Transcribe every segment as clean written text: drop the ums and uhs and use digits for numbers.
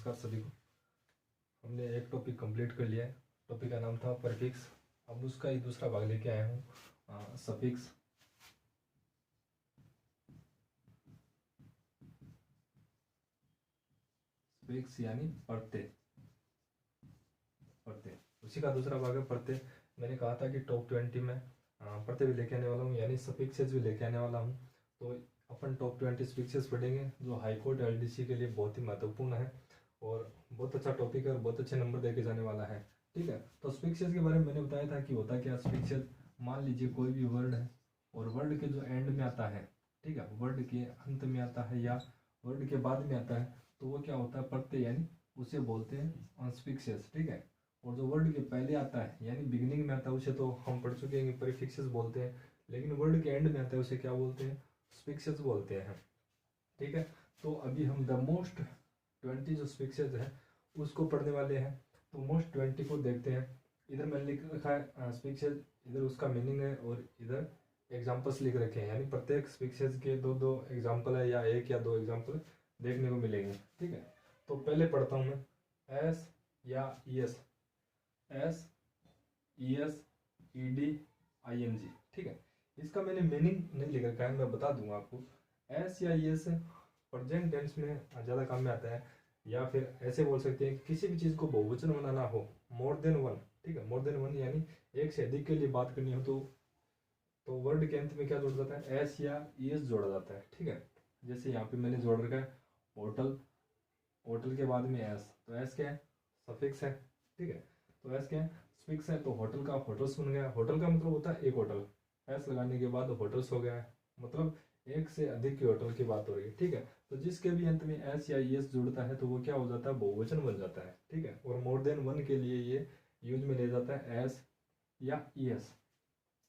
नमस्कार सभी को। हमने एक टॉपिक कंप्लीट कर लिया है। टॉपिक का नाम था प्रीफिक्स। अब उसका ही दूसरा भाग लेके आया हूँ, सफिक्स। सफिक्स यानी प्रत्यय। प्रत्यय उसी का दूसरा भाग है प्रत्यय। मैंने कहा था कि टॉप 20 में प्रत्यय भी लेके आने वाला हूँ, यानी सफिक्सेस भी लेके आने वाला हूँ। तो अपन टॉप 20 सफिक्सेस पढ़ेंगे जो हाईकोर्ट एलडीसी के लिए बहुत ही महत्वपूर्ण है और बहुत अच्छा टॉपिक है और बहुत अच्छे नंबर देके जाने वाला है। ठीक है, तो स्पिक्सेस के बारे में मैंने बताया था कि होता क्या स्पिक्सेस। मान लीजिए कोई भी वर्ड है और वर्ड के जो एंड में आता है, ठीक है, वर्ड के अंत में आता है या वर्ड के बाद में आता है, तो वो क्या होता है प्रत्यय, यानी उसे बोलते हैं स्पिक्सेस। ठीक है, और जो वर्ड के पहले आता है यानी बिगिनिंग में आता है उसे तो हम पढ़ चुके हैं कि प्रीफिक्सेस बोलते हैं, लेकिन वर्ड के एंड में आता है उसे क्या बोलते हैं, स्पिक्सेस बोलते हैं। ठीक है, तो अभी हम द मोस्ट 20 जो स्पिक्सेस है उसको पढ़ने वाले हैं। तो मोस्ट 20 को देखते हैं। इधर मैंने लिख रखा है स्पिक्सेस, इधर उसका मीनिंग है और इधर एग्जाम्पल्स लिख रखे हैं, यानी प्रत्येक स्पिक्सेस के दो दो एग्जाम्पल है या एक या दो एग्जाम्पल देखने को मिलेंगे। ठीक है, तो पहले पढ़ता हूँ मैं एस या E S. S, E S, E D, I N G. ठीक है, इसका मैंने मीनिंग नहीं लिख रखा है, मैं बता दूंगा आपको। एस या ई एस प्रेजेंट टेंस में ज़्यादा काम में आता है, या फिर ऐसे बोल सकते हैं कि किसी भी चीज़ को बहुवचन बनाना हो, मोर देन वन। ठीक है, मोर देन वन यानी एक से अधिक के लिए बात करनी हो तो वर्ड के अंत में क्या जोड़ा जाता है, एस या ई एस जोड़ा जाता है। ठीक है, जैसे यहाँ पे मैंने जोड़ रखा है होटल, होटल के बाद में एस, तो एस क्या है, सफिक्स है। ठीक है, तो एस क्या है, स्पिक्स है, तो होटल का होटल्स बन गया। होटल का मतलब होता है एक होटल, एस लगाने के बाद होटल्स हो गया है, मतलब एक से अधिक के होटल की बात हो रही है। ठीक है, तो जिसके भी अंत में एस या एस जुड़ता है तो वो क्या हो जाता है, बहुवचन बन जाता है। ठीक है, और मोर देन वन के लिए ये यूज में ले जाता है एस या ई एस।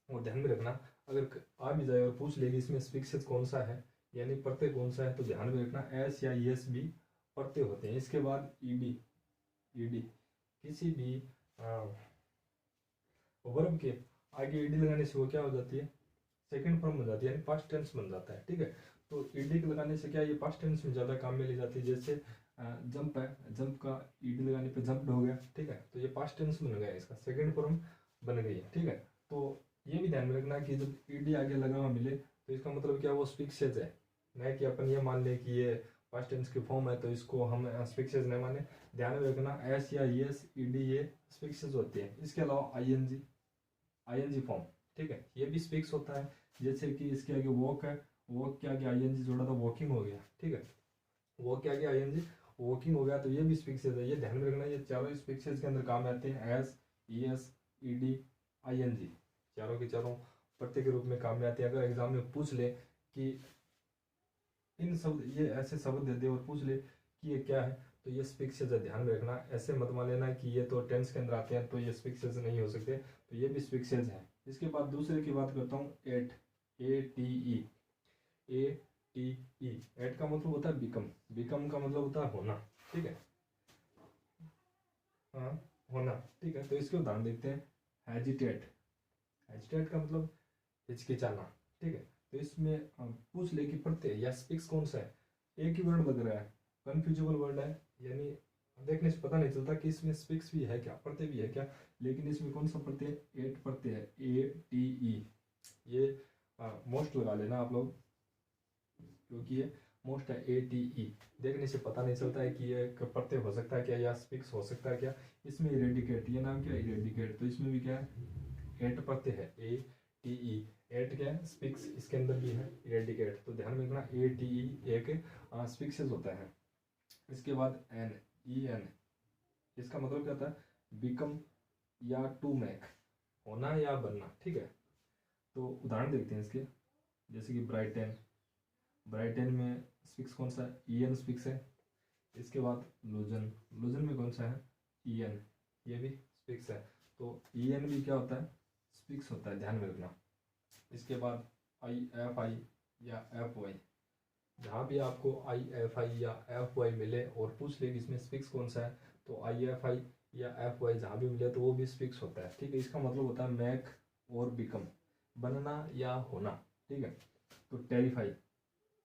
और ध्यान में रखना, अगर आ भी जाए और पूछ लेगी इसमें स्पिक्सेस कौन सा है यानी प्रत्यय कौन सा है, तो ध्यान में रखना एस या एस भी प्रत्यय होते हैं। इसके बाद ईडी, ईडी किसी भी वर्ब के आगे ईडी लगाने से वो क्या हो जाती है, सेकंड फॉर्म बन जाती है, यानी पास्ट टेंस बन जाता है। ठीक है, तो ईडी लगाने से क्या ये पास्ट टेंस में ज़्यादा काम में ली जाती है। जैसे जंप है, जंप का ईडी लगाने पे जंप्ड हो गया। ठीक है, तो ये पास्ट टेंस बन गया, इसका सेकंड फॉर्म बन गई है। ठीक है, तो ये भी ध्यान में रखना कि जब ईडी आगे लगा हुआ मिले तो इसका मतलब क्या वो स्पिक्सेस है, नहीं कि अपन ये मान लें कि ये पास्ट टेंस की फॉर्म है तो इसको हम स्पिक्सेस नहीं माने। ध्यान में रखना एस या एस ई डी ये स्पिक्सेस होती है। इसके अलावा I N G, I N G form, ठीक है, ये भी स्पिक्स होता है। जैसे कि इसके आगे वॉक है, वॉक के आगे आई एन जी जोड़ा तो वॉकिंग हो गया। ठीक है, वॉक के आगे आई एन जी वॉकिंग हो गया, तो ये भी स्पिक्सेस है। ये ध्यान में रखना, ये चारों स्पिक्सेस के अंदर काम आते हैं, S, E S, E D, I N G, चारों के चारों प्रत्यय के रूप में काम में आते हैं। अगर एग्जाम में पूछ ले कि इन शब्द, ये ऐसे शब्द दे दे और पूछ ले कि ये क्या है, तो ये स्पिक्सेस है, ध्यान में रखना। ऐसे मत मान लेना कि ये तो टेंस के अंदर आते हैं तो ये स्पिक्सेस नहीं हो सकते, तो ये भी स्पिक्सेस हैं। इसके बाद दूसरे की बात करता हूँ, ate, A T E, A T E. Ate का मतलब होता है बिकम, बिकम का मतलब होता है होना। ठीक है, हाँ, होना। ठीक है, तो इसके उदाहरण देखते हैं। हेजिटेट, हेजिटेट का मतलब हिचकिचाना। ठीक है, तो इसमें पूछ ले कि प्रत्यय या स्पिक्स कौन सा है, एक ही वर्ड लग रहा है, कन्फ्यूजेबल वर्ड है, यानी देखने से पता नहीं चलता कि इसमें स्पिक्स भी है क्या, प्रत्यय भी है क्या, लेकिन इसमें कौन सा प्रत्यय, एट प्रत्यय है, ए टी ई। ये मोस्ट लगा लेना आप लोग, क्योंकि ये मोस्ट है, ए टी ई। देखने से पता नहीं चलता है कि ये प्रत्यय हो सकता है क्या या स्पिक्स हो सकता है क्या। इसमें इरेडिकेट, ये नाम क्या है, इरेडिकेट, तो इसमें भी क्या है, एट प्रत्यय है, ए टी ई। एट क्या है, स्पिक्स, इसके अंदर भी है इरेडिकेट, तो ध्यान में रखना ए टी ई एक स्पिक्सेस होता है। इसके बाद एन, ई एन, इसका मतलब क्या होता है, बिकम या टू मेक, होना या बनना। ठीक है, तो उदाहरण देखते हैं इसके, जैसे कि ब्राइटन, ब्राइटन में स्पिक्स कौन सा है, ई एन स्पिक्स है। इसके बाद लूजन, लूजन में कौन सा है, ई एन, ये भी स्पिक्स है, तो ई एन भी क्या होता है, स्पिक्स होता है, ध्यान में रखना। इसके बाद आई एफ आई या एफ वाई, जहाँ भी आपको आई एफ आई या एफ वाई मिले और पूछ ले कि इसमें स्पिक्स कौन सा है, तो आई एफ आई या एफ वाई जहाँ भी मिले तो वो भी स्पिक्स होता है। ठीक है, इसका मतलब होता है मैक और बिकम, बनना या होना। ठीक है, तो टेरिफाई,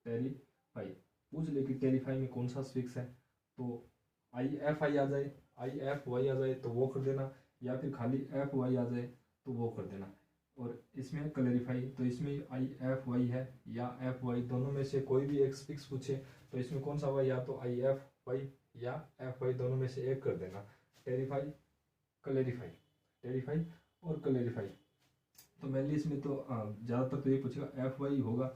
टेरिफाई पूछ ले कि टेरिफाई में कौन सा स्पिक्स है, तो आई आ जाए, IFY आ जाए तो वो कर देना, या फिर खाली FY आ जाए तो वो कर देना। और इसमें क्लैरिफाई, तो इसमें IFY है या FY, दोनों में से कोई भी एक स्पिक्स पूछे तो इसमें कौन सा होगा, या तो IFY या FY, दोनों में से एक कर देना। टेरिफाई, क्लैरिफाई, टेरिफाई और क्लैरिफाई। तो मेनली इसमें तो ज़्यादातर तो ये पूछेगा FY होगा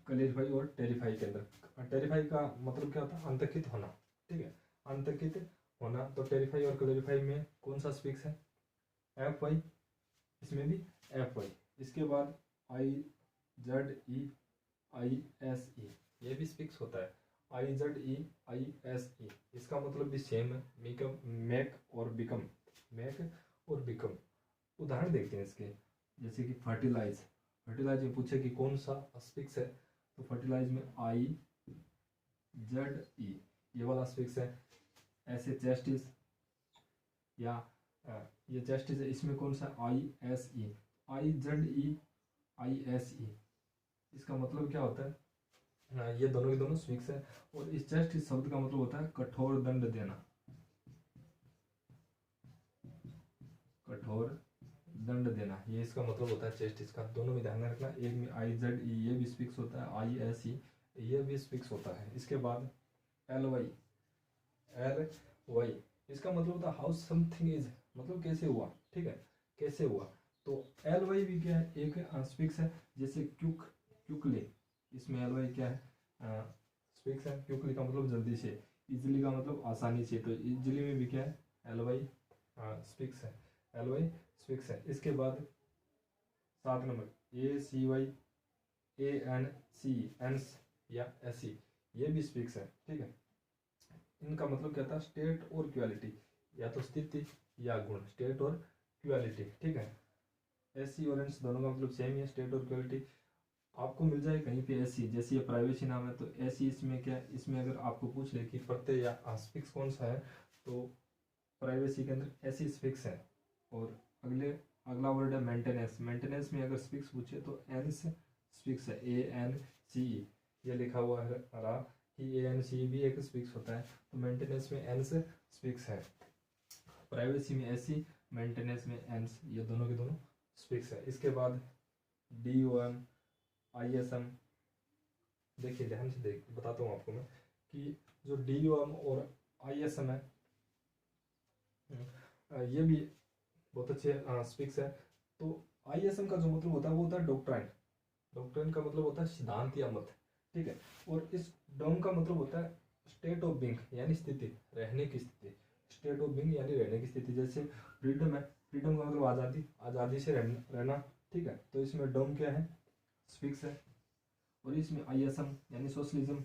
क्लैरिफाई और टेरिफाई के अंदर। टेरिफाई का मतलब क्या होता है, आतंकित होना, ठीक है, आतंकित होना। तो टेरिफाई और क्लैरिफाई में कौन सा स्पिक्स है, FY, इसमें भी FY। इसके बाद IZEISE, ये भी स्पिक्स होता है, IZEISE, इसका मतलब भी सेम है, मेक और बिकम, मेक और बिकम। उदाहरण देखते हैं इसके, जैसे कि फर्टिलाइज, फर्टिलाइज में पूछे कि कौन सा स्पिक्स है, तो फर्टिलाइज में IZE, ये वाला स्पिक्स है। ऐसे चेस्टिस, या ये चेस्टिस है, इसमें कौन सा, ISE, IZEISE, इसका मतलब क्या होता है, ये दोनों के दोनों स्पिक्स है। और इस जस्टिस शब्द का मतलब होता है कठोर दंड देना, कठोर दंड देना, ये इसका मतलब होता है जस्टिस का। दोनों में ध्यान रखना, एक में IZE ये भी स्पिक्स होता है, ISE ये भी स्पिक्स होता है। इसके बाद LY, इसका मतलब होता है हाउ समथिंग इज, मतलब कैसे हुआ, ठीक है, कैसे हुआ। तो LY भी क्या है, एक स्पिक्स है। जैसे क्विकली, इसमें LY क्या है, स्पिक्स है। क्विकली का मतलब जल्दी से, इजिली का मतलब आसानी से, तो इजिली में भी क्या है, LY स्पिक्स है, LY स्पिक्स है। इसके बाद 7 नंबर ACY, ANC, एंस या SE, ये भी स्पिक्स है, ठीक है। इनका मतलब क्या था, स्टेट और क्वालिटी, या तो स्थिति या गुण, स्टेट और क्वालिटी, ठीक है। SE और एंस दोनों का मतलब सेम ही है, स्टेट और क्वालिटी। आपको मिल जाए कहीं पे SE, जैसे ये प्राइवेसी नाम है तो SE, इसमें क्या है, इसमें अगर आपको पूछ ले कि प्रत्यय या स्पिक्स कौन सा है, तो प्राइवेसी के अंदर SE स्पिक्स है। और अगला वर्ड है मेंटेनेंस, मेंटेनेंस में अगर स्पिक्स पूछे तो एंस स्पिक्स है, ANCE, ये लिखा हुआ है रहा कि ANCE भी एक स्पिक्स होता है। तो मेंटेनेंस में एंस स्पिक्स है, प्राइवेसी में SE, मेंटेनेंस में एंस, ये दोनों के दोनों स्पिक्स है। इसके बाद DOM, ISM, देखिए ध्यान से देख बताता हूँ आपको मैं कि जो DOM और ISM है, ये भी बहुत अच्छे स्पिक्स है। तो ISM का जो मतलब होता है वो होता है डॉक्ट्राइन, डॉक्ट्राइन का मतलब होता है सिद्धांत या मत, ठीक है। और इस डोम का मतलब होता है स्टेट ऑफ बीइंग, यानी स्थिति, रहने की स्थिति, स्टेट ऑफ बीइंग यानी रहने की स्थिति। जैसे फ्रीडम है, फ्रीडम का मतलब आज़ादी, आज़ादी से रहना, ठीक है। तो इसमें डोम क्या है, स्पिक्स है। और इसमें ISM यानी सोशलिज्म,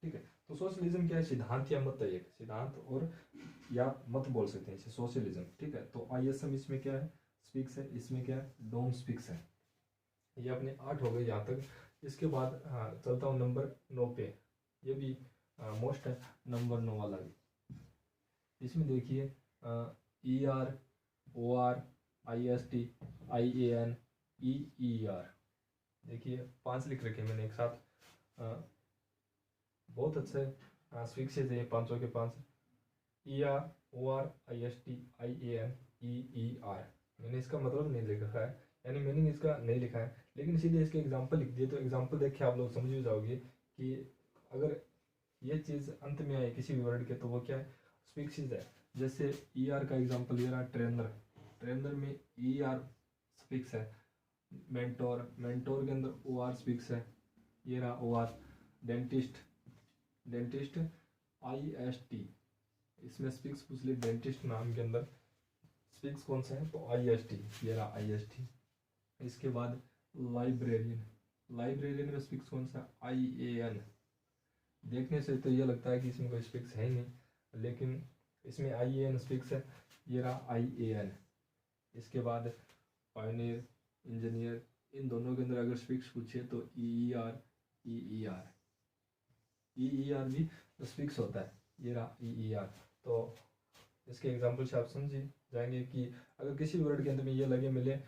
ठीक है। तो सोशलिज्म क्या है, सिद्धांत या मत है, एक सिद्धांत और या मत बोल सकते हैं इसे, सोशलिज्म, ठीक है। तो ISM इसमें क्या है, स्पिक्स है। इसमें क्या है, डोम स्पिक्स है। ये अपने 8 हो गए यहाँ तक। इसके बाद चलता हूँ नंबर 9 पे, ये भी मोस्ट है, नंबर 9 वाला भी। इसमें देखिए ER, OR, IST, IAN, EER, देखिए 5 लिख रखे मैंने एक साथ। बहुत अच्छे स्विक्सेज है 500 के 5, ER, OR, IST, IAN, EER। मैंने इसका मतलब नहीं लिखा है, यानी मीनिंग इसका नहीं लिखा है, लेकिन सीधे इसके एग्जाम्पल लिख दिए। तो एग्जाम्पल देख के आप लोग समझ भी जाओगे कि अगर ये चीज़ अंत में आए किसी भी वर्ड के तो वो क्या है, स्पिक्सेज है। जैसे ER का एग्जाम्पल ये रहा, ट्रेनर, ट्रेनर में ER स्पिक्स है। मेंटोर, मेंटोर के अंदर OR स्पिक्स है, ये रहा OR। डेंटिस्ट, डेंटिस्ट IST, इसमें स्पिक्स पूछ ले डेंटिस्ट नाम के अंदर स्पिक्स कौन सा है, तो IST, ये रहा IST। इसके बाद लाइब्रेरियन, लाइब्रेरियन में स्पिक्स कौन सा, IAN। देखने से तो ये लगता है कि इसमें कोई स्पिक्स है ही नहीं, लेकिन इसमें IAN स्पिक्स है, ये रहा IAN। इसके बाद पायनियर, इंजीनियर, इन दोनों के अंदर अगर स्पिक्स पूछे तो EER, EER, EER भी स्पिक्स होता है, ये रहा EER। तो इसके एग्जाम्पल से आप समझ जाएंगे कि अगर किसी वर्ड के अंदर में ये लगे मिले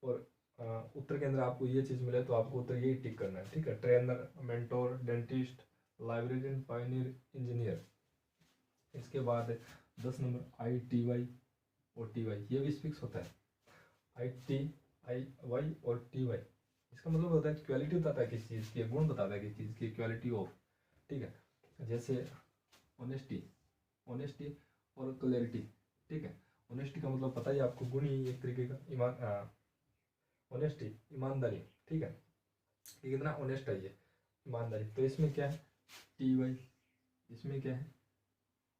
और उत्तर के अंदर आपको ये चीज़ मिले तो आपको उत्तर यही टिक करना है, ठीक है। Trainer, mentor, dentist, librarian, Pioneer, engineer. इसके बाद 10 नंबर ITY और TY, ये भी स्पीक्स होता है। ITIY और TY, इसका मतलब होता है क्वालिटी बताता है किस चीज़ की, गुण बताता है किस चीज़ की, क्वालिटी ऑफ, ठीक है। जैसे ऑनेस्टी, ऑनेस्टी और क्लैरिटी, ठीक है। ऑनेस्टी का मतलब पता ही आपको, गुण ही एक तरीके का, ईमान, ऑनेस्टी ईमानदारी, ठीक है, ये कितना ऑनेस्ट है, ये ईमानदारी। तो इसमें क्या है TY, इसमें क्या है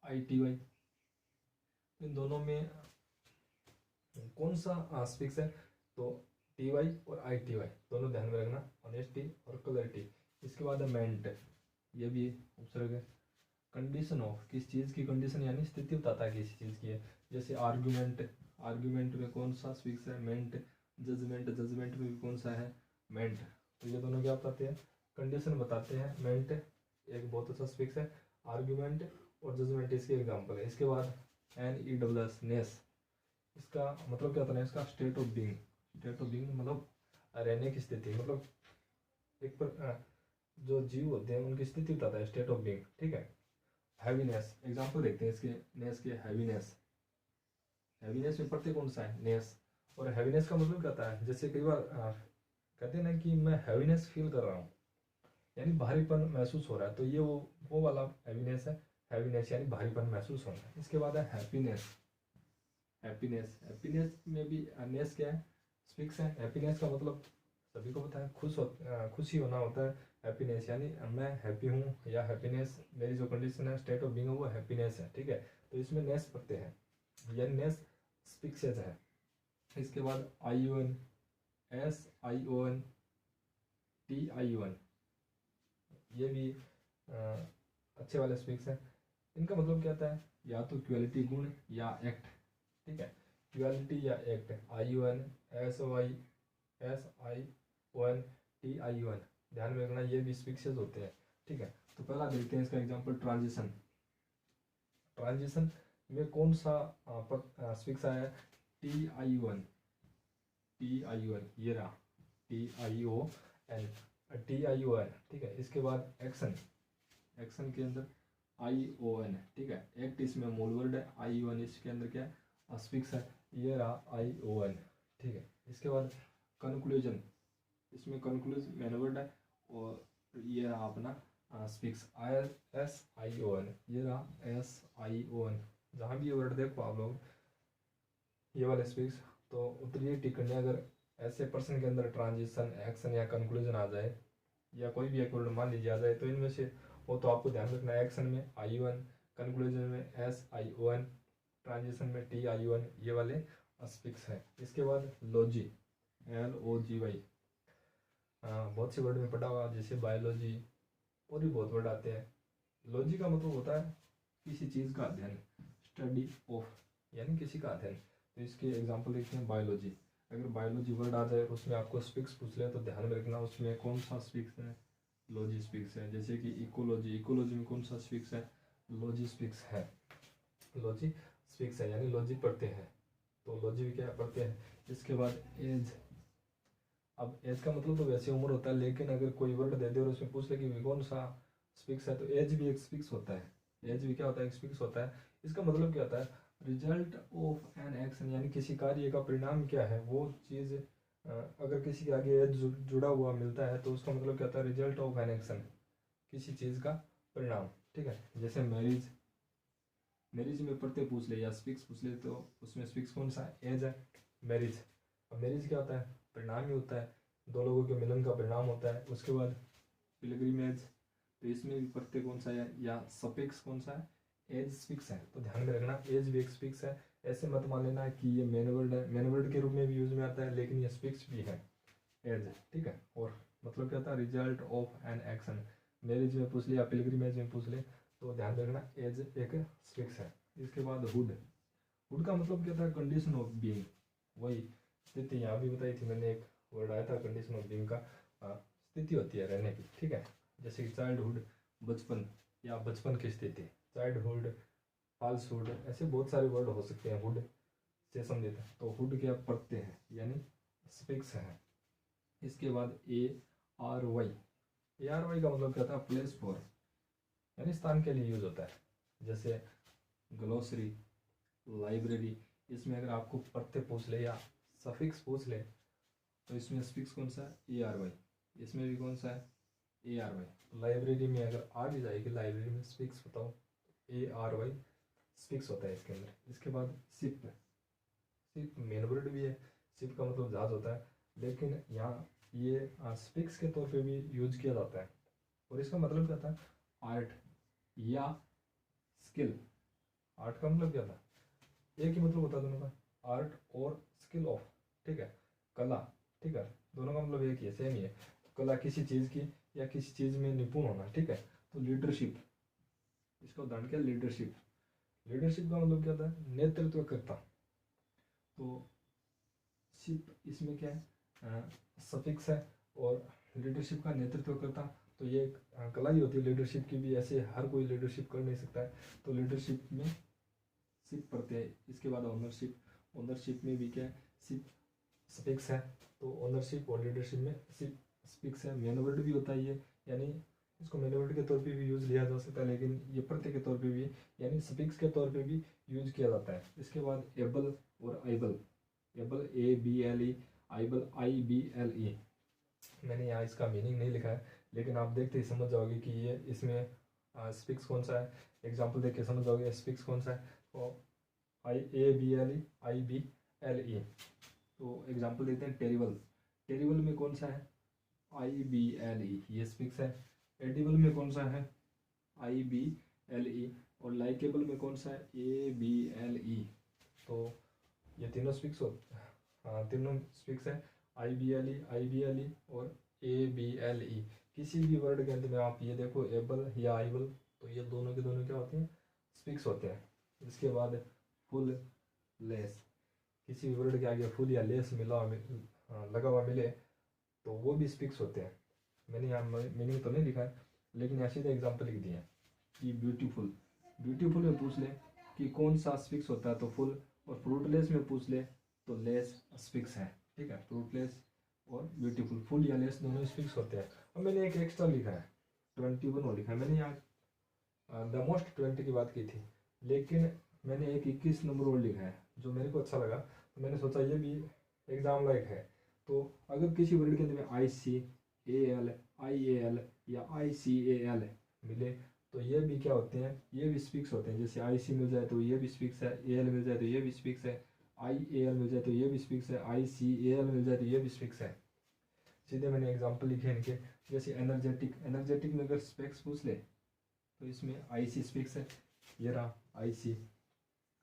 ITY। इन दोनों में कौन सा स्पीक्स है, तो TY और ITY दोनों ध्यान में रखना, ऑनेस्टी और क्लैरिटी। इसके बाद है मेंट, ये भी उपसर्ग है। कंडीशन ऑफ, किस चीज़ की कंडीशन यानी स्थिति बताता है किसी चीज़ की है। जैसे आर्गुमेंट, आर्गुमेंट में कौन सा स्पीक्स है, मेंट। जजमेंट, जजमेंट में भी कौन सा है, मेंट। तो ये दोनों क्या बताते हैं, कंडीशन बताते हैं। मेंट एक बहुत अच्छा स्पीक्स है, आर्गुमेंट और जजमेंट इसके एग्जाम्पल है। इसके बाद NESS, नेस, इसका मतलब क्या होता है, इसका state of being. State of being मतलब रहने की स्थिति, मतलब एक पर जो जीव होते हैं उनकी स्थिति बताता है, स्टेट ऑफ बीइंग, ठीक है। हैवीनेस, एग्जाम्पल देखते हैं इसके, नेस के हैवीनेस। हैवीनेस में प्रत्यय कौन सा है, नेस। और हैवीनेस का मतलब क्या होता है, जैसे कई बार कहते हैं ना कि मैं हैवीनेस फील कर रहा हूँ, यानी भारीपन महसूस हो रहा है, तो ये वो वाला हैवीनेस है। हैवीनेस यानी भारीपन महसूस होना है। इसके बाद है हैप्पीनेस, हैप्पीनेस, हैप्पीनेस में भी नेस क्या है, स्पीक्स है। हैप्पीनेस का मतलब सभी को पता है, खुशी होना होता है हैप्पीनेस, यानी मैं हैप्पी हूँ, या हैप्पीनेस मेरी जो कंडीशन है, स्टेट ऑफ बीइंग, वो हैप्पीनेस है, ठीक है। तो इसमें नेस पढ़ते हैं, यह नेस स्पीक्सेज है। इसके बाद ION, SION, TION, ये भी अच्छे वाले स्पीक्स हैं। इनका मतलब क्या होता है, या तो क्वालिटी गुण या एक्ट, ठीक है, क्वालिटी या एक्ट। ION, SION, TION, ध्यान में रखना, ये भी स्पीक्सेस होते हैं, ठीक है। तो पहला देखते हैं इसका एग्जांपल, ट्रांजिशन। ट्रांजिशन में कौन सा स्पीक्स आया है, TION, TION, ये रहा TION, TION, ठीक है। इसके बाद एक्शन, एक्शन के अंदर ION, ठीक है। एक्ट इसमें मूल वर्ड है, ION इसके अंदर क्या है, स्पीक्स है, ये रहा ION, ठीक है। इसके बाद कंक्लूजन, इसमें कंक्लूज मेन वर्ड है, और ये रहा अपना स्पीक्स, SION, ये रहा SION। जहाँ भी ये वर्ड देखो आप लोग, ये वाले स्पीक्स, तो उत्तरीय टिप्पणी अगर ऐसे पर्सन के अंदर ट्रांजिशन, एक्शन या कंक्लूजन आ जाए, या कोई भी एक वर्ड मान लीजिए आ जाए, तो इनमें से वो तो आपको ध्यान रखना है, एक्शन में ION, कंक्लूजन में SION, ट्रांजिशन में TION, ये वाले स्पीक्स हैं। इसके बाद लॉजी, LOGY, बहुत से वर्ड में पढ़ा हुआ, जैसे बायोलॉजी, और भी बहुत वर्ड आते हैं। लॉजी का मतलब होता है किसी चीज़ का अध्ययन, स्टडी ऑफ, यानी किसी का अध्ययन। तो इसके एग्जाम्पल देखते हैं, बायोलॉजी। अगर बायोलॉजी वर्ड आ जाए, उसमें आपको स्पीक्स पूछ ले, तो ध्यान में रखना उसमें कौन सा स्पीक्स है, लॉजी स्पीक्स है। जैसे कि इकोलॉजी, इकोलॉजी में कौन सा स्पीक्स है, लॉजी स्पीक्स है, लॉजी स्पीक्स है, यानी लॉजी पढ़ते हैं, तो लॉजी भी क्या पढ़ते हैं। इसके बाद एज, अब एज का मतलब तो वैसे उम्र होता है, लेकिन अगर कोई वर्ड दे दे और उसमें पूछ ले कि कौन सा स्पीक्स है, तो एज भी एक स्पीक्स होता है। एज भी क्या होता है, एक स्पीक्स होता है। इसका मतलब क्या होता है, रिजल्ट ऑफ एन एक्शन, यानी किसी कार्य का परिणाम क्या है, वो चीज़ अगर किसी के आगे एज जुड़ा हुआ मिलता है, तो उसका मतलब क्या होता है, रिजल्ट ऑफ एन एक्शन, किसी चीज़ का परिणाम, ठीक है। जैसे मैरिज, मैरिज में प्रत्यय पूछ ले या स्पीक्स पूछ ले, तो उसमें स्पीक्स कौन सा है, एज है, मैरिज। अब मैरिज क्या होता है, परिणाम ही होता है, दो लोगों के मिलन का परिणाम होता है। उसके बाद पिलग्रिमेज, तो इसमें भी प्रत्यय कौन सा है या सफिक्स कौन सा है, एज स्पीक्स है। तो ध्यान में रखना, एज भी एक स्पीक्स है। ऐसे मत मान लेना कि ये मेन वर्ड है, मेन वर्ड के रूप में भी यूज में आता है, लेकिन ये स्पीक्स भी है, एज, ठीक है। और मतलब क्या था, result of an action, marriage में पूछ लिया, पिलग्रिमेज में पूछ ले, तो ध्यान में रखना एज एक स्पीक्स है। इसके बाद हुड, हुड का मतलब क्या था, कंडीशन ऑफ बीइंग, वही स्थिति, यहाँ भी बताई थी मैंने, एक वर्ड आया था कंडीशन ऑफ बीइंग का, स्थिति होती है रहने की, ठीक है। जैसे कि चाइल्डहुड, बचपन, या बचपन की स्थिति, चाइल्डहुड, फाल्सहुड, ऐसे बहुत सारे वर्ड हो सकते हैं हुड से संबंधित। तो हुड क्या पढ़ते हैं, यानी स्पीक्स है। इसके बाद ARY, ARY का मतलब क्या था, प्लेस फॉर, यानी स्थान के लिए यूज होता है। जैसे ग्लोसरी, लाइब्रेरी, इसमें अगर आपको प्रत्यय पूछ ले या सफिक्स पूछ ले तो इसमें सफिक्स कौन सा है, ARY। इसमें भी कौन सा है, ARY। लाइब्रेरी में अगर आ भी जाएगी लाइब्रेरी में सफिक्स बताओ, ARY सफिक्स होता है इसके अंदर। इसके बाद शिप, शिप मेन वर्ड भी है, शिप का मतलब जहाज होता है, लेकिन यहाँ ये सफिक्स के तौर पे भी यूज किया जाता है। और इसका मतलब क्या था, आर्ट या स्किल। आर्ट का मतलब क्या था, एक ही मतलब होता है दोनों का, आर्ट और स्किल ऑफ, ठीक है, कला, ठीक है, दोनों का मतलब एक ही है, सेम ही है। तो कला किसी चीज़ की या किसी चीज़ में निपुण होना, ठीक है। तो लीडरशिप, इसका उदाहरण क्या, लीडरशिप। लीडरशिप का मतलब क्या था, नेतृत्व करता। तो शिप इसमें क्या है, सफिक्स है, और लीडरशिप का नेतृत्व करता, तो ये एक कला ही होती है लीडरशिप की भी। ऐसे हर कोई लीडरशिप कर नहीं सकता है, तो लीडरशिप में शिप प्रत्यय। इसके बाद ओनरशिप, ओनरशिप में भी क्या है, शिप सफिक्स है, तो ओनरशिप और लीडरशिप में शिप सफिक्स है। मेन वर्ड भी होता है ये, यानी इसको मेन वर्ड के तौर पे भी यूज लिया जा सकता है, लेकिन ये प्रत्यय के तौर पे भी यानी सफिक्स के तौर पे भी यूज किया जाता है। इसके बाद एबल और आइबल, एबल ABLE, आइबल IBLE। मैंने यहाँ इसका मीनिंग नहीं लिखा है, लेकिन आप देखते ही समझ जाओगे कि ये इसमें स्पिक्स कौन सा है। एग्जाम्पल देख के समझ जाओगे स्पिक्स कौन सा है। तो ABLE IBLE। तो एग्जाम्पल देते हैं टेरिबल, टेरिबल में कौन सा है, IBLE, ये स्पिक्स है। एडिबल में कौन सा है, IBLE। और लाइकेबल में कौन सा है, ABLE। तो ये तीनों स्पिक्स हो, हाँ तीनों स्पिक्स है, IBLE और ABLE। किसी भी वर्ड के अंत में आप ये देखो एबल या आइबल, तो ये दोनों के दोनों क्या होते हैं, स्पिक्स होते हैं। इसके बाद फुल, लेस, किसी भी वर्ड के आगे फुल या लेस लगा हुआ मिले तो वो भी स्पिक्स होते हैं। मैंने यहाँ मीनिंग तो नहीं लिखा है, लेकिन यहाँ सीधे एग्जाम्पल लिख दिए हैं कि ब्यूटीफुल, ब्यूटीफुल में पूछ ले कि कौन सा स्पिक्स होता है तो फुल, और फ्रूटलेस में पूछ ले तो लेस स्पिक्स है, ठीक है। फ्रूटलेस और ब्यूटीफुल, फुल या लेस दोनों स्पिक्स होते हैं। अब मैंने एक एक्स्ट्रा लिखा है 21 वो लिखा है, मैंने यहाँ द मोस्ट 20 की बात की थी, लेकिन मैंने एक 21 नंबर और लिखा है जो मेरे को अच्छा लगा, तो मैंने सोचा ये भी एग्जाम लायक है। तो अगर किसी वर्ड के अंदर ICAL, IAL या ICAL मिले तो ये भी क्या होते हैं, ये भी स्पिक्स होते हैं। जैसे IC मिल जाए तो ये भी स्पिक्स है, AL मिल जाए तो ये भी स्पिक्स है, IAL मिल जाए तो ये भी स्पिक्स है, ICAL मिल जाए तो ये भी स्पिक्स है। सीधे मैंने एग्जांपल लिखे इनके। जैसे एनर्जेटिक, एनर्जेटिक में अगर स्पेक्स पूछ ले तो इसमें IC स्पिक्स है, ये रहा IC,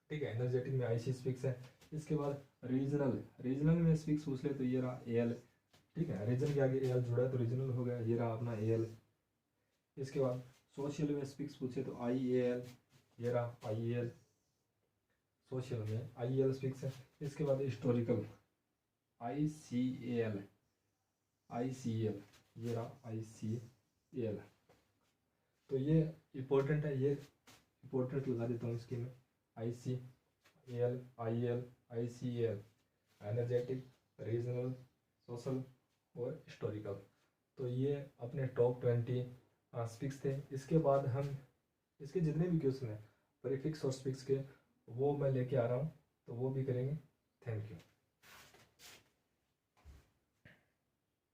ठीक है, एनर्जेटिक में IC स्पिक्स है। इसके बाद रीजनल, रीजनल में स्पिक्स पूछ ले तो ये रहा AL, ठीक है, रीजन के आगे AL जुड़ा है तो रीजनल हो गया, ये रहा अपना AL। इसके बाद सोशल में स्पिक्स पूछे तो IAL, ये रहा IAL, सोशल में IAL स्पिक्स है। इसके बाद हिस्टोरिकल, ICAL, ICL, ये रहा ICAL। तो ये इम्पोर्टेंट है, ये इम्पोर्टेंट लगा देता हूँ इसकी मैं, ICAL, IAL, ICAL, energetic, regional, social और हिस्टोरिकल। तो ये अपने टॉप 20 स्पिक्स थे। इसके बाद हम इसके जितने भी क्वेश्चन हैं प्रीफिक्स और स्पिक्स के वो मैं लेके आ रहा हूँ, तो वो भी करेंगे। Thank you.